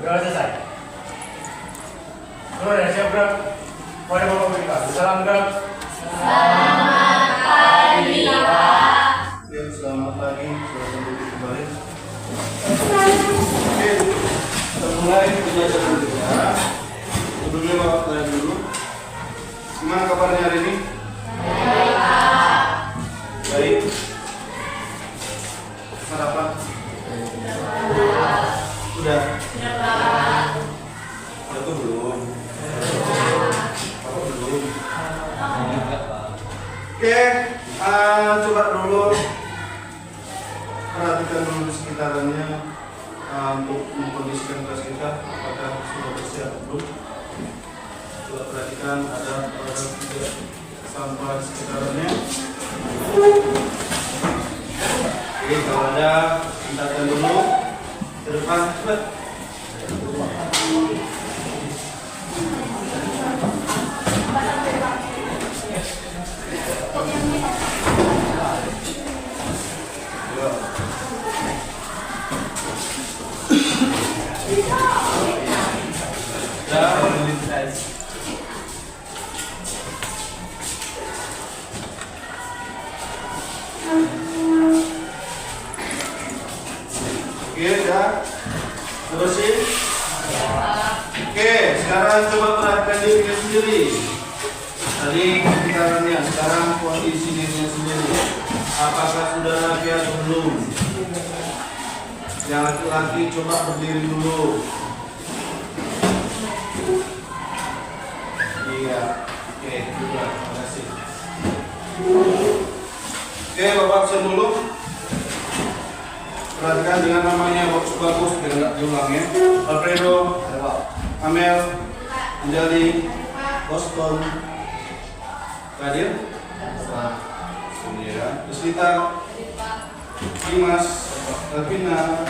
Sudah selesai. Sudah siap gerak. Mari Bapak berikan. Salam gerak. Selamat pagi, Pak. Oke, selamat pagi. Selamat duduk kembali. Oke, kita mulai pelajaran kita. Sebelumnya Bapak tanya dulu. Gimana kabarnya hari ini? Baik, Pak. Baik. Sarapan? Sudah. Sudah, Pak. Aku belum. Aku belum. Oke, coba dulu perhatikan dulu di sekitarnya untuk mengkondisikan kelas kita. Apakah sudah bersiap belum? Coba perhatikan ada orang tidak sampah di sekitarnya. Oke, kalau ada tindakan dulu ke depan cepat. Oke, ya. Bersih. Oke, sekarang coba perhatikan dirinya sendiri. Tadi sekitarnya, sekarang kondisi dirinya sendiri. Apakah sudah rapi atau belum? Yang laki-laki coba berdiri dulu. Iya. Oke, juga. Terima kasih. Oke, Bapak absen dulu. Perhatikan dengan namanya bagus-bagus biar nggak diulang ya. Alfredo, Amel, Anjali, Boston, Kadir, Yuslita, Dimas, Elvina,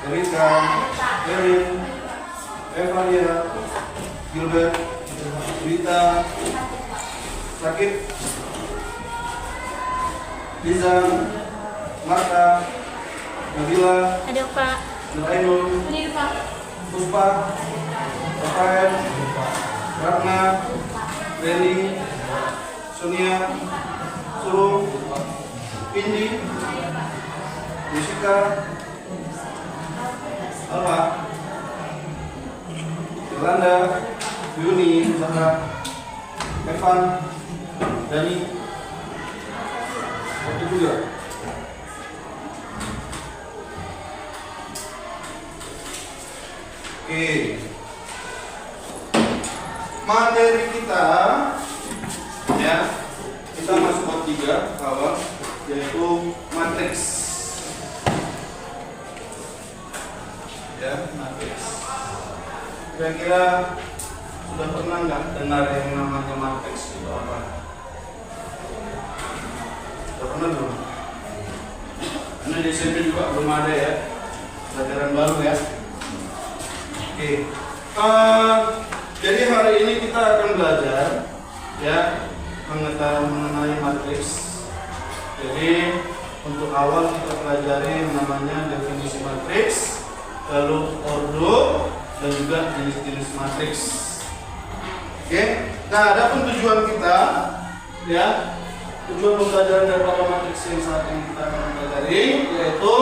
Erika, Erin, Evalia, Gilbert, Rita, Sakit, Lizan, Marta, Nabila, Ada, Pak. Nurainul, Ini, Pak. Puspa, Rafael, Ratna, Reni, Sonia, Surung, Indi, Jessica, Alfa, Yolanda, Yuni, Zahra, Evan, Dani, itu juga. Oke, materi kita ya, kita masuk bab 3 awal, yaitu matriks ya, matriks. Kira-kira sudah pernah nggak dengar yang namanya matriks itu apa? Sudah pernah belum? Karena di SMP juga belum ada ya, pelajaran baru ya. Oke, jadi hari ini kita akan belajar ya mengenai matriks. Jadi untuk awal kita pelajari namanya definisi matriks, lalu ordo dan juga jenis-jenis matriks. Oke, nah adapun tujuan kita ya, tujuan pembelajaran daripada matriks yang saat ini kita akan pelajari yaitu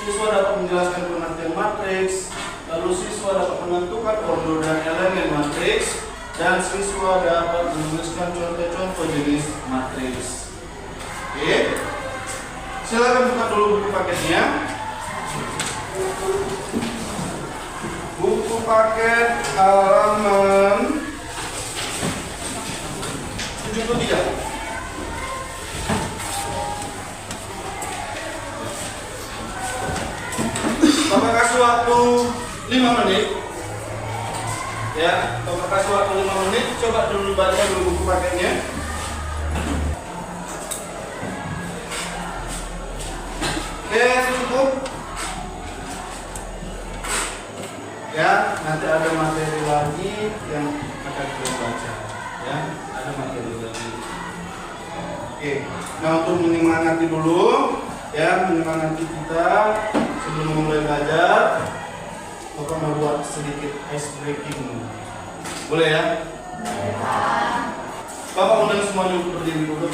siswa dapat menjelaskan pengertian matriks, lalu siswa dapat menentukan ordo dan elemen matriks, dan siswa dapat menuliskan contoh-contoh jenis matriks. Oke, silakan buka dulu buku paketnya. Buku paket halaman 73. Bapak kasih waktu 5 menit ya, Bapak kasih waktu 5 menit, coba dulu baca dulu buku paketnya. Oke, cukup ya, nanti ada materi lagi yang akan kita baca ya, ada materi lagi. Oke, nah untuk menyemangati dulu ya, menyemangati kita sebelum mulai belajar. Bapak mau buat sedikit ice breaking. Boleh ya? Bapak undang semuanya berdiri dulu.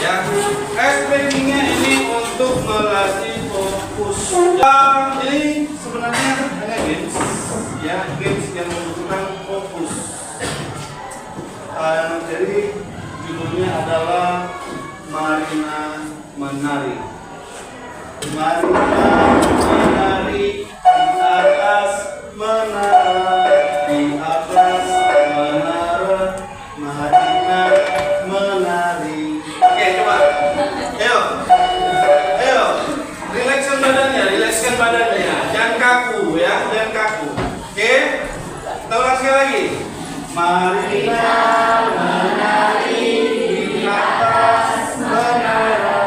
Ya, ice breakingnya ini untuk melatih fokus. Ini sebenarnya hanya games, ya games yang membutuhkan fokus. Jadi judulnya adalah Marina Menari. Marina menari di atas menara, di atas menara, Marina menari. Oke, coba. Ayo, rilekskan badannya, jangan kaku ya, jangan kaku. Oke, kita ulang sekali lagi. Marina menari di atas menara,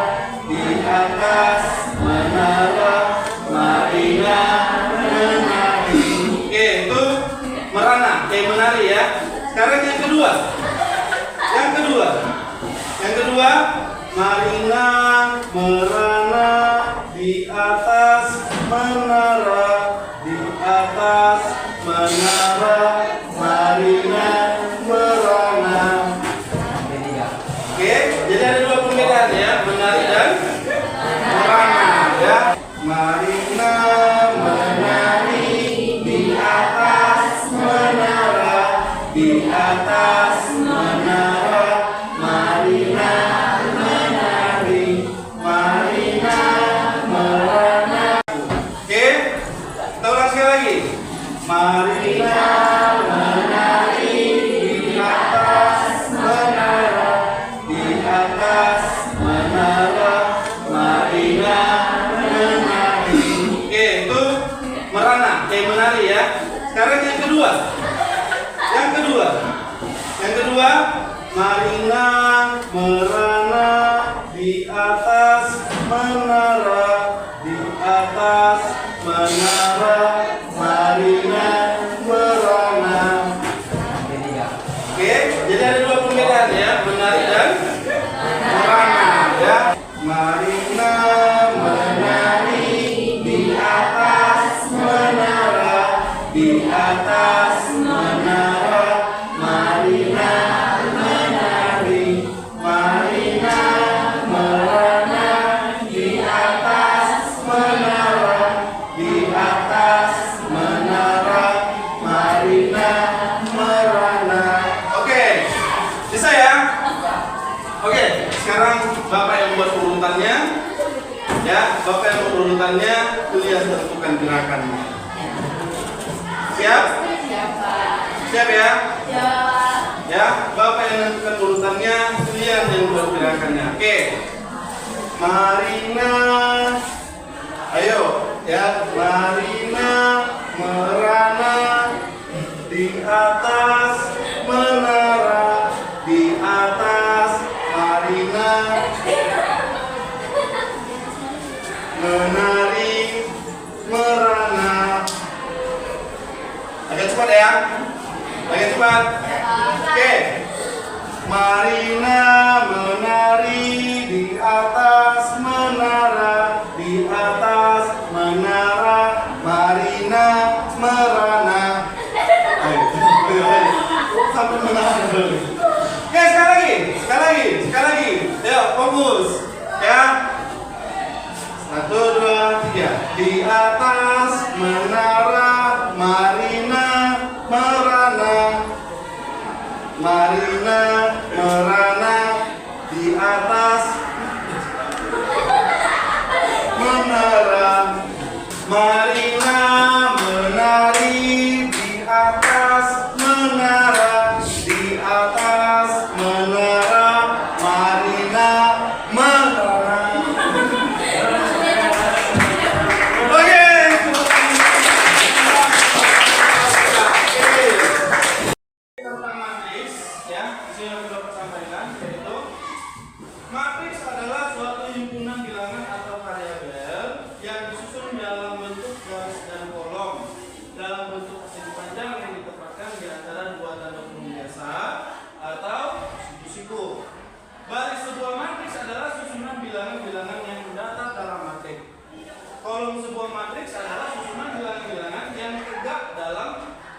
di atas menara, Marina menari. Oke, itu merana, menari ya. Sekarang yang kedua, Marina merana di atas menara, di atas menara, Marina merana. Oke, jadi ada dua perbedaan ya, menari dan merana ya. Marina menari di atas menara, di atas menara, Marina menari, Marina merana. Oke, kita ulang sekali lagi. Marina menari di atas menara, di atas menara, Marina menari. Oke, itu merana, menari ya. Sekarang yang kedua, Marina merana di atas menara, di atas menara, Marina merana. Oke, jadi ada dua perbedaan ya, menari dan merana ya. Marina menari di atas menara, di atas menara, Marina menari, Marina merana di atas menara, di atas menara, Marina merana. Oke, bisa ya? Oke, sekarang Bapak yang buat urutannya. Ya, Bapak yang buat urutannya, kalian tentukan gerakannya. Siap? Siap ya? Ya, Bapak yang tentukan urutannya, kalian yang buat gerakannya. Oke. Marina, ayo ya, Marina merana di atas menara, di atas Marina menari merana. Agak cepat ya, agak cepat. Oke, Marina menari di atas menara, di atas menara, Marina merana. Sampai menara. Oke, sekali lagi. Ayo, fokus ya. 1, 2, 3. Di atas menara, Marina merana, Marina merana di atas menara, Marina menari di atas menara, di atas menara, Marina menara. Oke. Tentang matriks, ya, saya sudah sampaikan, yaitu matriks adalah suatu himpunan bilangan atau variabel yang disusun dalam bentuk matriks adalah susunan bilangan-bilangan yang tegak dalam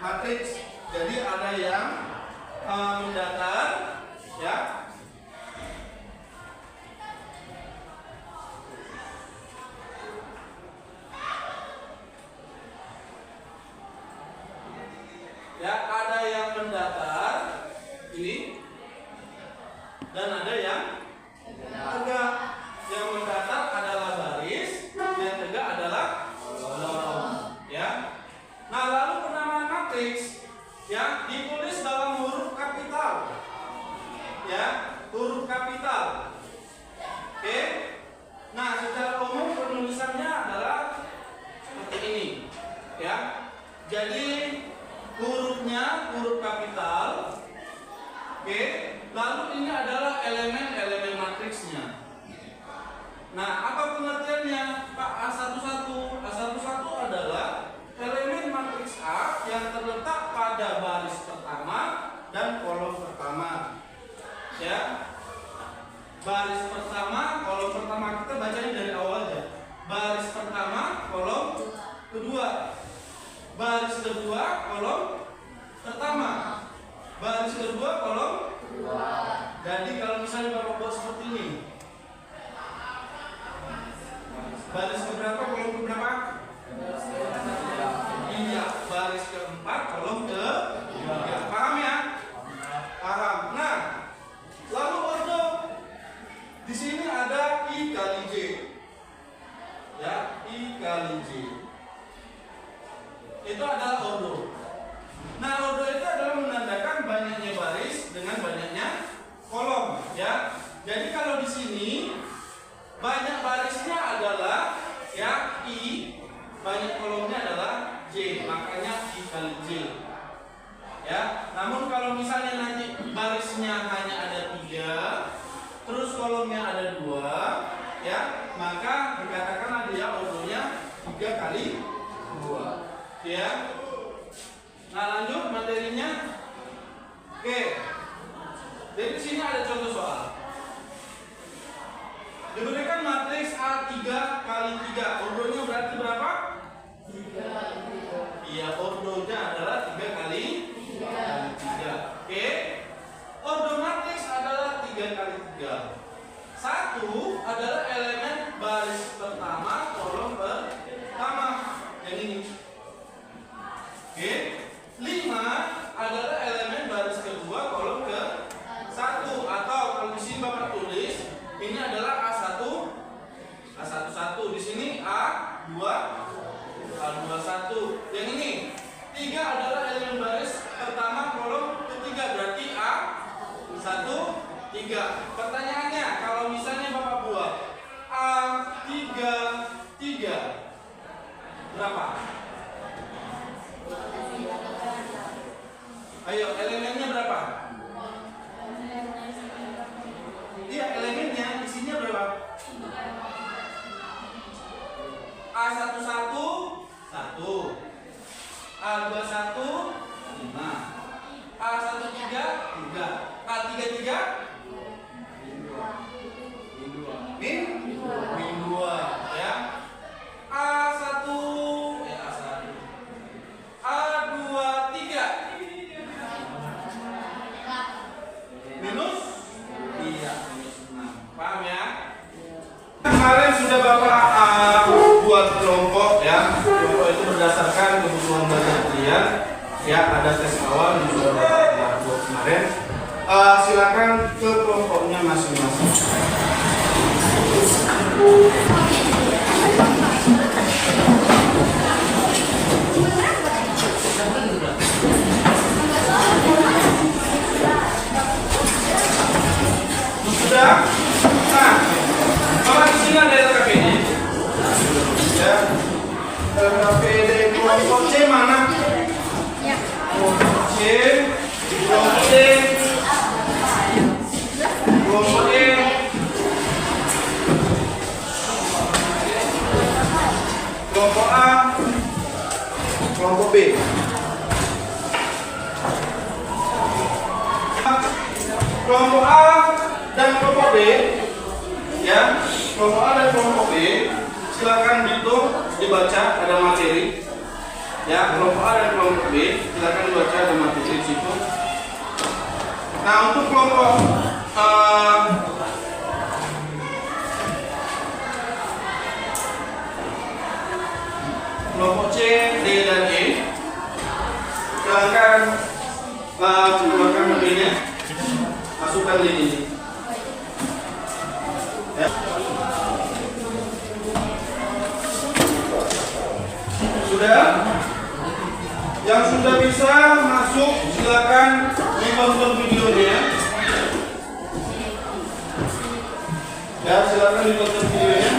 matriks. Jadi ada yang mendatar, ya. Ya, ada yang mendatar ini dan ada yang tegak. Yang mendatar adalah baris, yang tegak adalah kolom. Ya. Nah, lalu penamaan matriks ya ditulis dalam huruf kapital. Ya, huruf kapital. Oke. Nah, secara umum penulisannya adalah seperti ini. Ya. Jadi hurufnya huruf kapital. Oke. Lalu ini adalah elemen-elemen matriksnya. Nah, apa pengertiannya? Pak, A11. A11 adalah elemen matriks A yang terletak pada baris pertama dan kolom pertama. Ya. Baris pertama, kolom pertama, kita bacanya dari awal aja. Baris pertama, kolom kedua. Baris kedua, kolom pertama. Baris kedua, kolom kedua. Jadi kalau misalnya Bapak buat seperti ini, baris keberapa, kolom keberapa? Iya, baris keempat, kolom ketiga. Paham ya? Paham. Nah, lalu ordo. Di sini ada I kali J. Ya, I kali J. Itu adalah ordo. Nah, ordo itu adalah menandakan banyaknya baris dengan banyaknya kolom. Ya, jadi kalau di sini banyak barisnya adalah ya I, banyak kolomnya adalah J, makanya I kali J. Ya, namun kalau misalnya nanti barisnya hanya ada 3, terus kolomnya ada 2, ya, maka dikatakanlah dia ordonya 3 kali 2. Ya. Nah, lanjut materinya. Oke. Jadi di sini ada contoh soal. Diberikan matriks A3 kali 3. Ordonya berarti berapa? 3. Iya, ordonya adalah 3 kali 3. Oke. Ordo matriks adalah 3 kali 3. 1 adalah elemen baris pertama, kolom pertama. Yang ini. Oke. 5 adalah elemen baris kedua, kolom ke-1. Atau kalau di sini Bapak tulis ini adalah A1, A11. Di sini A2, A21. Yang ini 3 adalah elemen baris pertama, kolom ketiga, berarti A1, 3. Pertanyaannya, kalau misalnya Bapak buat A3, 3 berapa? Ayo, elemennya berapa? Iya, elemennya isinya berapa? A11 1, A21 5, A13 3, A33 min 2, ya. A1 A23 minus 6. Paham ya? Kemarin sudah Bapak buat kelompok ya. Kelompok itu berdasarkan kebutuhan belajar kalian. Ya, ada tes awal yang sudah Bapak buat kemarin. Silakan ke kelompoknya masing-masing. Sudah? Nah, Bapak di sini ada LKPD. Ya. LKPD kelompok C mana? Kelompok C, kelompok D, kelompok E, kelompok A, kelompok B. Kelompok A dan kelompok B, ya, kelompok A dan kelompok B silakan dibaca, ada materi. Ya, kelompok A dan kelompok B, silakan dibaca, ada materi di situ. Nah, untuk kelompok kelompok C, D, dan E, silakan keluarkan mobilnya, masukkan di sini. Ya. Sudah? Yang sudah bisa masuk, silakan ditonton videonya. Ya, silakan ditonton videonya.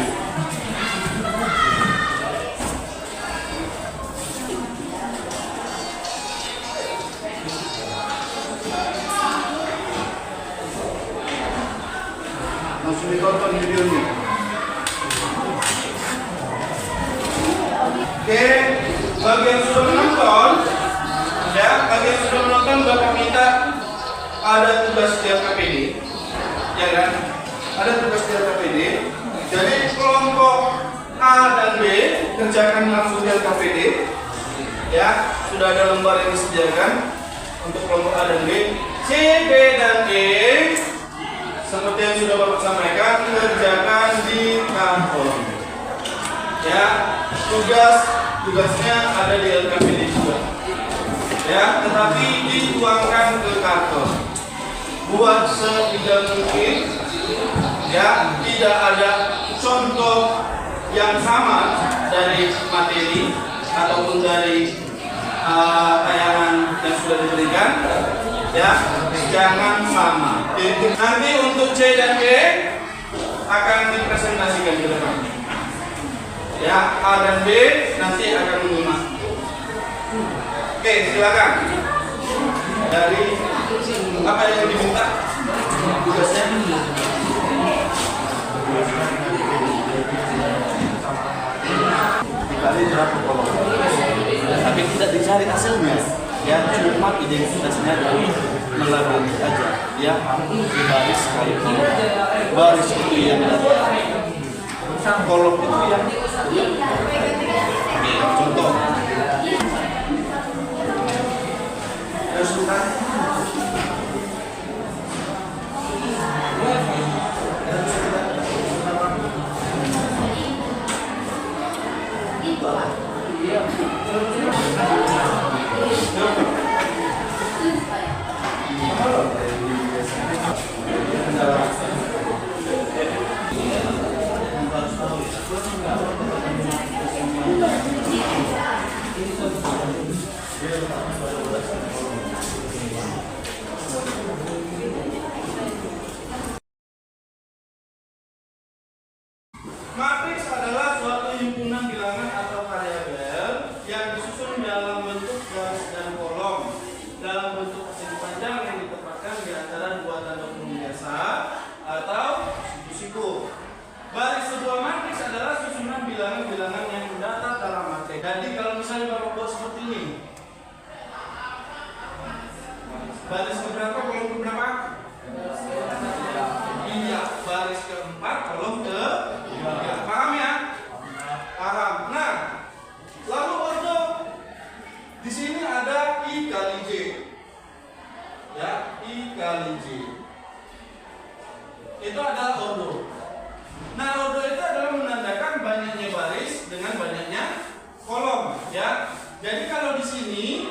Langsung ditonton videonya. Oke, bagi yang sudah menonton, ya, bagi yang sudah menonton, Bapak minta ada tugas di LKPD, ya kan? Ada tugas di LKPD. Jadi kelompok A dan B kerjakan langsung di LKPD, ya. Sudah ada lembar yang disediakan untuk kelompok A dan B. C, B, dan E seperti yang sudah Bapak sampaikan, kerjakan di kantor. Ya, tugasnya ada di LKPD juga. Ya, tetapi dituangkan ke kantor. Buat sebisa mungkin, ya, tidak ada contoh yang sama dari materi ataupun dari tayangan yang sudah diberikan. Ya, jangan sama. Nanti untuk C dan E akan dipresentasikan ke depan. Ya, A dan B nanti akan menyimak. Oke, silakan. Dari apa yang diminta tugasnya? Dikali berapa kolom? Tapi tidak dicari hasilnya. Ya, cuma identitasnya dari melalui aja. Ya, di baris kayak gini. Baris itu yang kolom itu yang contoh. Resultan. Matriks adalah suatu himpunan bilangan atau variabel yang disusun dalam bentuk garis dan kolom dalam bentuk persegi panjang yang ditempatkan di antara dua tanda kurung biasa atau siku-siku. Baris sebuah matriks adalah susunan bilangan-bilangan yang terdapat dalam matriks. Jadi kalau misalnya Bapak buat seperti ini, baris keberapa, kolom keberapa? Iya, baris keempat, kolom ke ya, paham ya? Paham. Nah, lalu ordo di sini ada I kali J. Ya, I kali J. Itu adalah ordo. Nah, ordo itu adalah menandakan banyaknya baris dengan banyaknya kolom, ya. Jadi kalau di sini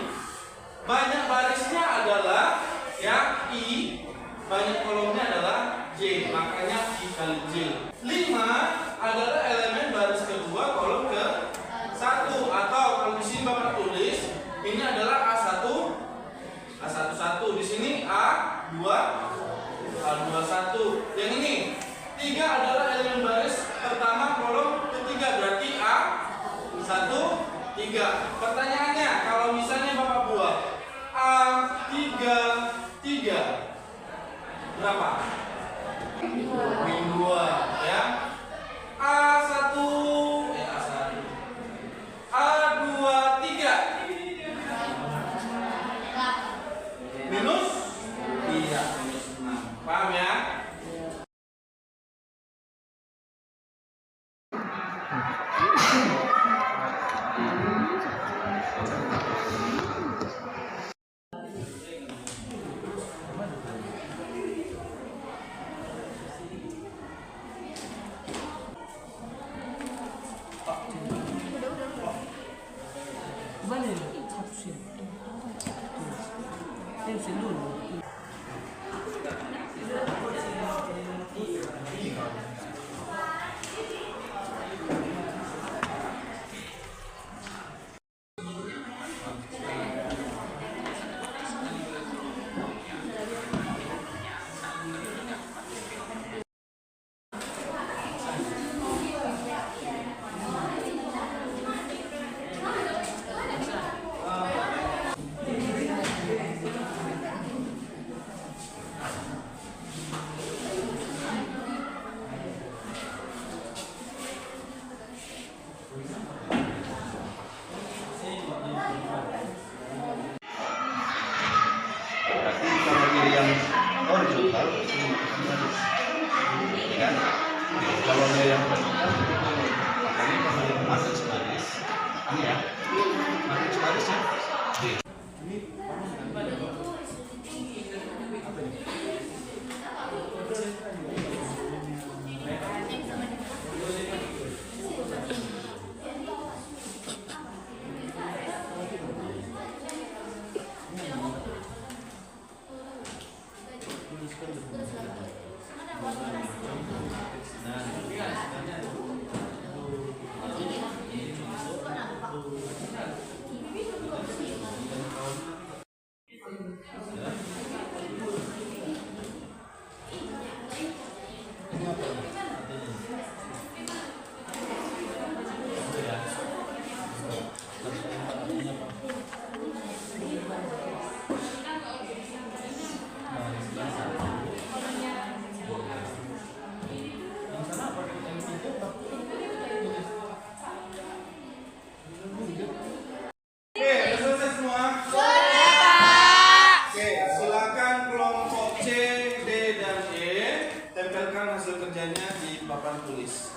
banyak barisnya adalah ya I, banyak kolomnya adalah J, makanya I kali J. 5 adalah elemen baris kedua kolom ke 1, atau kalau di sini Bapak tulis ini adalah A1 A11, di sini A2 A21. Yang ini 3 adalah elemen baris pertama kolom ketiga, berarti A1 3. Pertanyaannya, kalau misalnya Bapak buat A3 3 berapa? Min 2, ya. A1 A2 3 minus 6. Paham ya? Berarti kalau pilih yang horizontal ini ya kan? Kalau pilih yang vertikal makanya kembali matrix baris ini ya, matrix baris ya. Hasil kerjanya di papan tulis.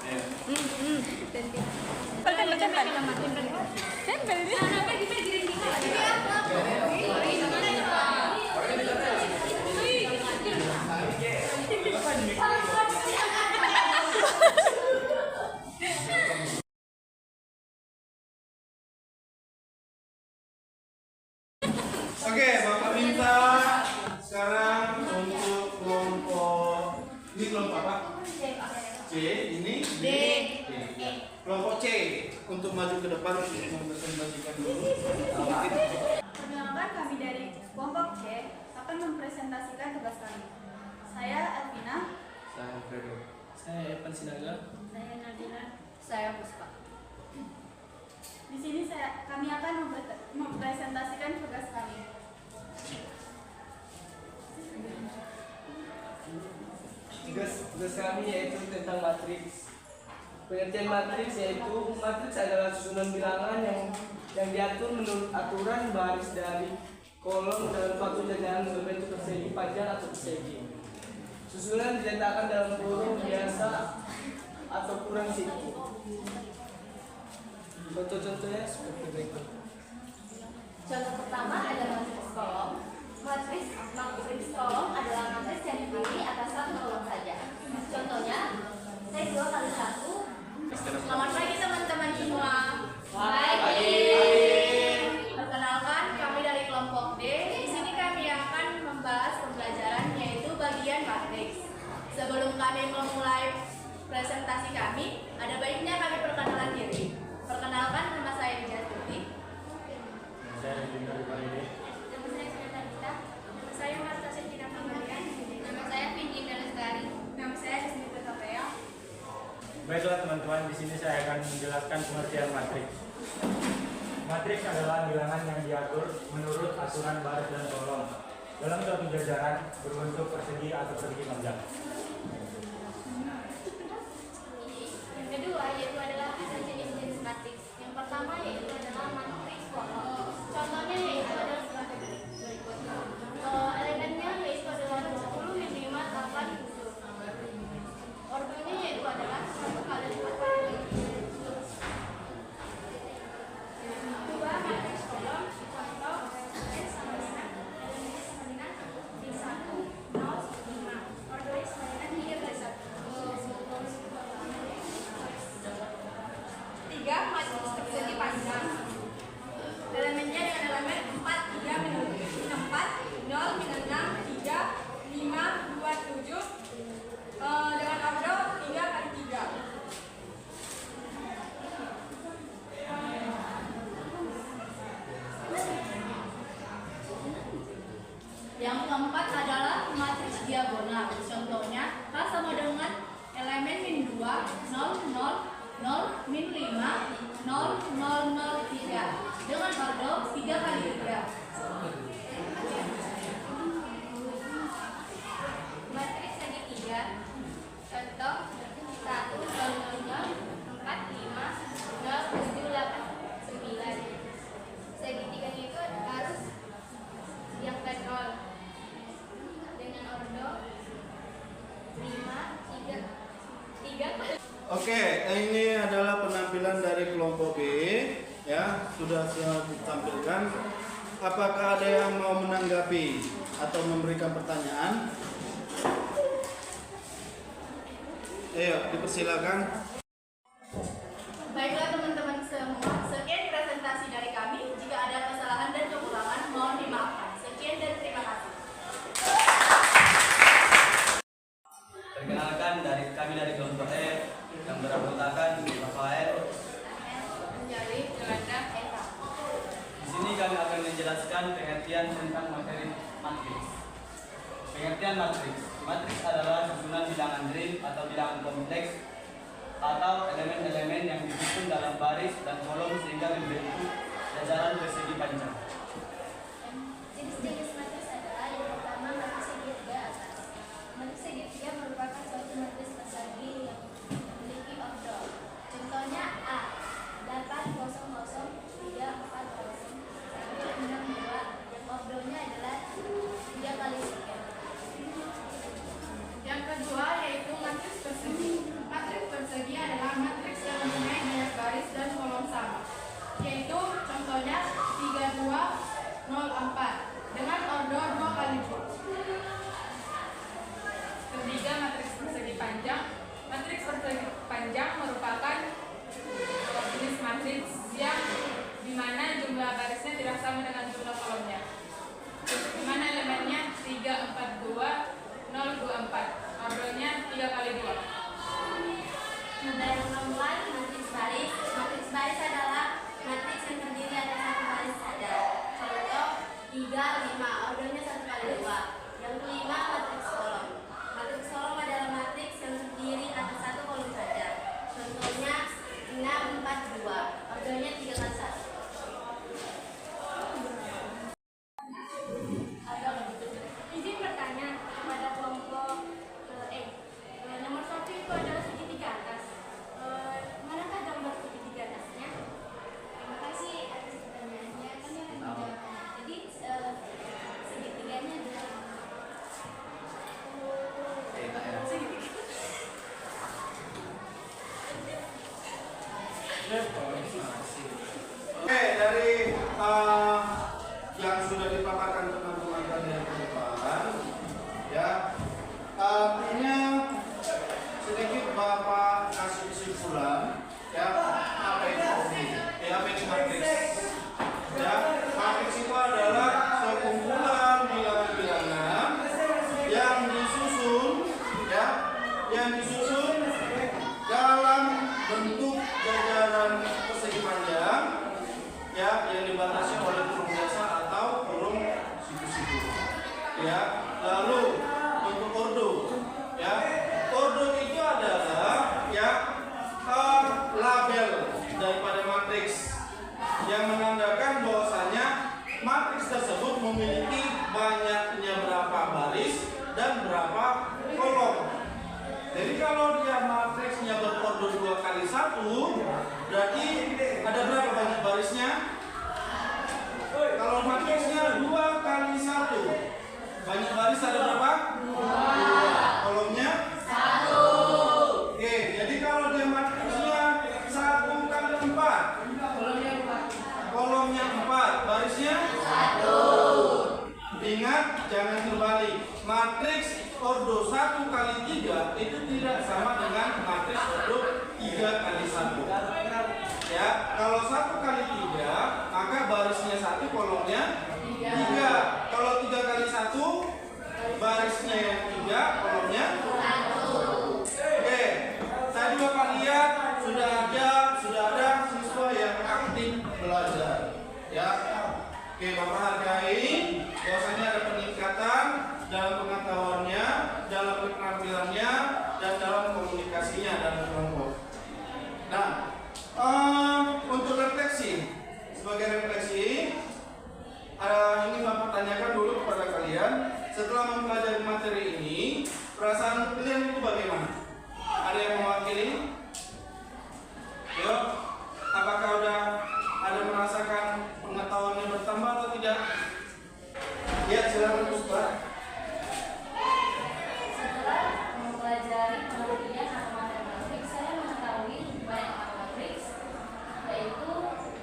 Oke, Bapak minta sekarang untuk kelompok ini kelompok apa? C, ini D. Kelompok C untuk maju ke depan mempresentasikan dulu. Perkenalkan, kami dari kelompok C akan mempresentasikan tugas kami. Saya Alvina. Saya Fredo. Saya Evan Sinaga. Saya Nadina. Saya Puspa. Di sini kami akan mempresentasikan tugas kami. Tugas kami yaitu tentang matriks. Pengertian matriks yaitu matriks adalah susunan bilangan yang diatur menurut aturan baris dari kolom dalam suatu jajaran berbentuk persegi panjang atau persegi. Susunan diletakkan dalam kurung biasa atau kurang siku. Contoh-contohnya seperti berikut. Contoh pertama adalah matriks kolom. Matriks kolom adalah matriks yang dipilih atas satu kolom saja. Contohnya, saya 2 kali 1. Selamat pagi teman-teman semua. Pagi. Perkenalkan, kami dari kelompok D. Di sini kami akan membahas pembelajaran yaitu bagian matriks. Sebelum kami memulai presentasi kami, ada baiknya kami perkenalan diri. Perkenalkan, nama saya Dijatuti. Saya Dina Rivaldi. Nama saya Sinata Gita. Nama saya Marta Septina Pangalian. Nama saya Vindi Lestari. Nama saya Desmita Tapea. Baiklah teman-teman, di sini saya akan menjelaskan pengertian matriks. Matriks adalah bilangan yang diatur menurut aturan baris dan kolom dalam suatu jajaran berbentuk persegi atau persegi panjang. Yang kedua yaitu adalah ada jenis-jenis matriks. Yang pertama yaitu adalah matriks kolom. Contohnya yaitu adalah sebagai berikut. Elemennya yaitu adalah 20 minimal 8 unsur. Ordernya yaitu adalah 1 kali 4 kali 7. Kedua, matriks kolom. Contoh, S sama dengan elemennya sama dengan 1, 0, 5. Ordernya sama dengan 3 kali 1. adalah matriks diagonal. Contohnya, K sama dengan elemen min 2, 0, 0, 0, min 5, 0, 0, 0, 3 dengan ordo 3 kali 3. Matriks segitiga. Contoh 1, 0, 0, 0, 4, 5, 0, 7, 8, 9. Segitiganya itu harus yang nol dengan ordo 5, 3 kali. Oke, ini adalah penampilan dari kelompok B, ya, sudah ditampilkan. Apakah ada yang mau menanggapi atau memberikan pertanyaan? Ayo, dipersilakan. Baiklah teman-teman semua, sekian presentasi dari kami. Jika ada kesalahan dan kekurangan, mohon dimaafkan. Sekian dan terima kasih. Perkenalkan kami dari kelompok E yang beranggotakan Rafael. Menjadi Yolanda Eka. Di sini kami akan menjelaskan pengertian tentang materi matriks. Pengertian matriks. Matriks adalah susunan bilangan real atau bilangan kompleks atau elemen-elemen yang disusun dalam baris dan kolom sehingga membentuk jajaran persegi panjang. Jenis-jenis matriks adalah yang pertama matriks segitiga atas. Matriks segitiga merupakan suatu matriks persegi yang memiliki ordo. Contohnya A 8 0 0 3 4 0 sampai 6 2 yang ordonya adalah 3 kali sekian. Yang kedua yaitu matriks persegi. Matriks persegi adalah matriks yang mempunyai banyak baris dan kolom sama, yaitu contohnya 3 2 0 4 dengan ordo 2 kali 2. Ketiga, matriks persegi panjang. Matriks persegi panjang merupakan jenis matriks yang dimana jumlah barisnya tidak sama dengan jumlah kolomnya, di mana elemennya 3 4 2 0 2 4, ordonya 3 kali 2. Yang keempat, matriks baris. Matriks baris adalah matriks yang terdiri atas satu baris saja. Contoh 3 5, ordonya 1 kali 2. Yang kelima, matriks kolom. Matriks kolom adalah matriks yang terdiri atas satu kolom saja. Contohnya 6 4 2, ordonya 3 kali 1. Izin bertanya kepada kelompok E. Nomor 1 itu adalah segitiga atas. Manakah gambar segitiga atasnya? Terima kasih atas pertanyaannya. Kami akan menjawab. Jadi segitiganya adalah Oke, dari yang sudah dipaparkan teman-teman tadi yang depan, ya, artinya sedikit Bapak kasih kesimpulan, ya, apa itu apa itu matriks? Ya, matriks itu adalah sekumpulan bilangan-bilangan yang disusun, ya, dalam bentuk jajaran persegi panjang, ya, yang dibatasi oleh kurung biasa atau kurung siku-siku, ya. Lalu untuk ordo, ya, ordo itu adalah, ya, label daripada matriks yang menandakan bahwasanya matriks tersebut memiliki banyaknya berapa baris dan berapa kolom. Jadi kalau dia matriksnya berordo 2 kali 1, berarti ada berapa banyak barisnya? Kalau matriksnya 2 kali 1, banyak baris ada berapa? 2. Kolomnya? 1. Oke, jadi kalau dia matriksnya 1 kali 4, kolomnya 4, barisnya? 1. Ingat, jangan terbalik. Matriks ordo 1 kali 3 itu tidak sama dengan matriks ordo 3 kali 1. Ya, kalau 1 kali 3, maka barisnya 1, kolomnya 3. Kalau 3 kali 1, barisnya yang 3, kolomnya 1. Oke, tadi Bapak lihat sudah ada siswa yang aktif belajar. Ya, oke, Bapak hargai bahwasanya ada peningkatan dalam pengetahuannya, dalam keterampilannya, dan dalam komunikasinya dalam kelompok. Nah, untuk refleksi, sebagai refleksi, ini Bapak tanyakan dulu kepada kalian, setelah mempelajari materi ini, perasaan kalian itu bagaimana? Ada yang mewakili? Yuk, apakah udah ada merasakan pengetahuannya bertambah atau tidak? Ya, silakan Puspa. Setelah mempelajari pengertian aroma matriks, saya mengetahui banyak aroma matriks, yaitu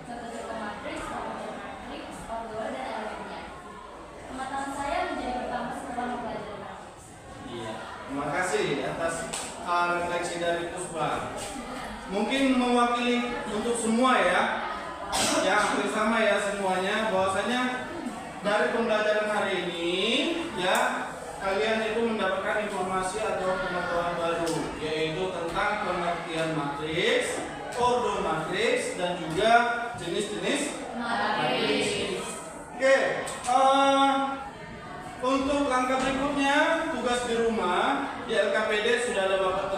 contoh-contoh matriks, komponen matriks, order dan elemennya. Pengetahuan saya menjadi bertambah setelah mempelajari matriks. Iya. Terima kasih atas refleksi dari Puspa. Mungkin mewakili untuk semua ya, hampir sama ya semuanya, bahwasanya dari pembelajaran hari ini ya kalian itu mendapatkan informasi atau pengetahuan baru, yaitu tentang pengertian matriks, ordo matriks, dan juga jenis-jenis matriks. Oke, untuk langkah berikutnya tugas di rumah di LKPD sudah ada Bapak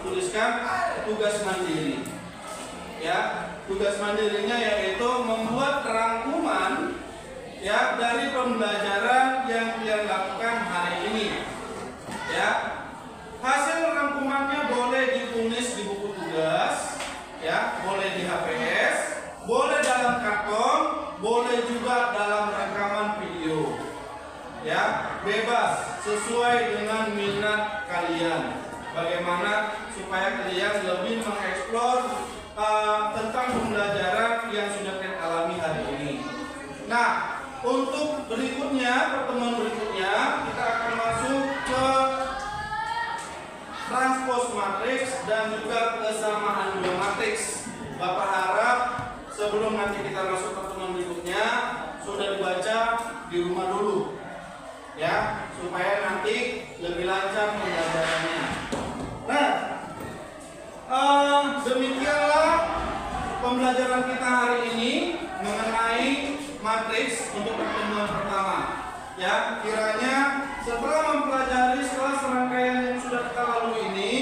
tuliskan tugas mandiri. Ya, tugas mandirinya yaitu membuat rangkuman ya dari pembelajaran yang kalian lakukan hari ini. Ya, hasil rangkumannya boleh ditulis di buku tugas, ya, boleh di HPS, boleh dalam karton, boleh juga dalam rekaman video. Ya, bebas sesuai dengan minat kalian. Bagaimana supaya kalian lebih mengeksplor tentang pembelajaran yang sudah kalian alami hari ini. Nah, untuk berikutnya, pertemuan berikutnya kita akan masuk ke transpose matriks dan juga kesamaan dua matriks. Bapak harap sebelum nanti kita masuk pertemuan berikutnya sudah dibaca di rumah dulu, ya, supaya nanti lebih lancar pembelajarannya. Nah, demikianlah pembelajaran kita hari ini mengenai matriks untuk pertemuan pertama. Ya, kiranya setelah mempelajari setelah serangkaian yang sudah kita lalui ini,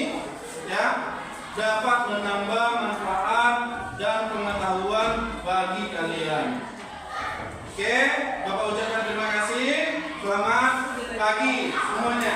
ya, dapat menambah manfaat dan pengetahuan bagi kalian. Oke, Bapak ucapkan terima kasih. Selamat pagi semuanya.